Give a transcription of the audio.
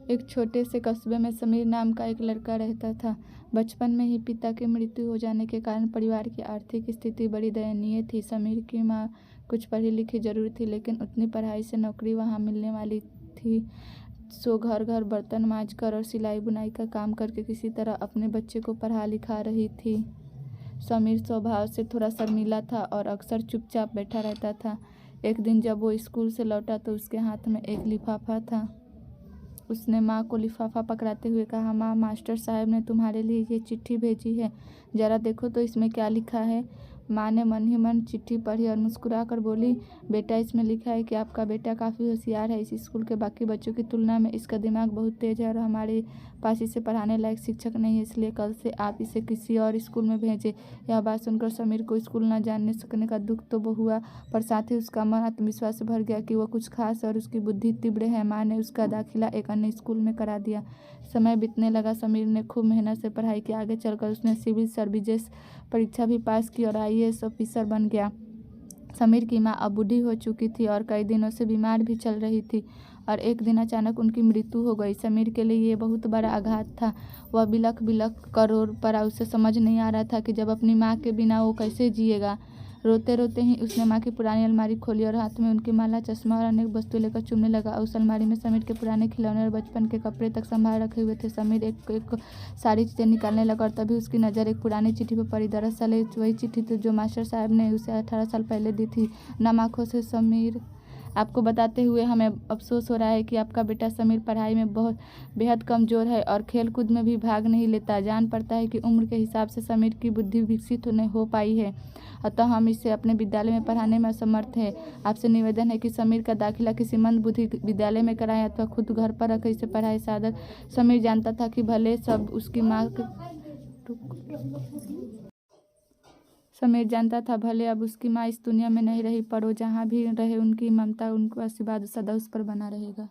एक छोटे से कस्बे में समीर नाम का एक लड़का रहता था। बचपन में ही पिता की मृत्यु हो जाने के कारण परिवार की आर्थिक स्थिति बड़ी दयनीय थी। समीर की माँ कुछ पढ़ी लिखी जरूर थी, लेकिन उतनी पढ़ाई से नौकरी वहाँ मिलने वाली थी। सो घर घर बर्तन मांज कर और सिलाई बुनाई का काम करके किसी तरह अपने बच्चे को पढ़ा लिखा रही थी। समीर स्वभाव से थोड़ा शर्मीला था और अक्सर चुपचाप बैठा रहता था। एक दिन जब वो स्कूल से लौटा तो उसके हाथ में एक लिफाफा था। उसने माँ को लिफाफा पकड़ाते हुए कहा, माँ, मास्टर साहब ने तुम्हारे लिए ये चिट्ठी भेजी है, जरा देखो तो इसमें क्या लिखा है। माँ ने मन ही मन चिट्ठी पढ़ी और मुस्कुरा कर बोली, बेटा, इसमें लिखा है कि आपका बेटा काफ़ी होशियार है। इस स्कूल के बाकी बच्चों की तुलना में इसका दिमाग बहुत तेज है और हमारे पास इसे पढ़ाने लायक शिक्षक नहीं है, इसलिए कल से आप इसे किसी और स्कूल में भेजें। यह बात सुनकर समीर को स्कूल न जाने सकने का दुख तो हुआ, पर साथ ही उसका मन आत्मविश्वास से भर गया कि वह कुछ खास और उसकी बुद्धि तीव्र है। माँ ने उसका दाखिला एक अन्य स्कूल में करा दिया। समय बीतने लगा। समीर ने खूब मेहनत से पढ़ाई की। आगे चलकर उसने सिविल सर्विसेज परीक्षा भी पास की और IAS ऑफिसर बन गया। समीर की माँ अब बूढ़ी हो चुकी थी और कई दिनों से बीमार भी चल रही थी और एक दिन अचानक उनकी मृत्यु हो गई। समीर के लिए ये बहुत बड़ा आघात था। वह बिलख बिलख कर रो पड़ा। उसे समझ नहीं आ रहा था कि जब अपनी माँ के बिना वो कैसे जिएगा। रोते रोते ही उसने माँ की पुरानी अलमारी खोली और हाथ में उनकी माला, चश्मा और अनेक वस्तुएं लेकर चुनने लगा। उस अलमारी में समीर के पुराने खिलौने और बचपन के कपड़े तक संभाल रखे हुए थे। समीर एक एक सारी चीज़ें निकालने लगा और तभी उसकी नज़र एक पुरानी चिट्ठी पर पड़ी। दरअसल ये वही चिट्ठी थी जो मास्टर साहब ने उसे 18 साल पहले दी थी। नम आंखों से समीर, आपको बताते हुए हमें अफसोस हो रहा है कि आपका बेटा समीर पढ़ाई में बहुत बेहद कमज़ोर है और खेल कूद में भी भाग नहीं लेता। जान पड़ता है कि उम्र के हिसाब से समीर की बुद्धि विकसित नहीं हो पाई है, अतः हम इसे अपने विद्यालय में पढ़ाने में असमर्थ हैं। आपसे निवेदन है कि समीर का दाखिला किसी मंदबुद्धि विद्यालय में कराएं अथवा खुद घर पर रख इसे पढ़ाएं। सादर समीर जानता था कि भले सब उसकी माँ समीर जानता था भले अब उसकी माँ इस दुनिया में नहीं रही, पर वो जहाँ भी रहे उनकी ममता, उनका आशीर्वाद सदा उस पर बना रहेगा।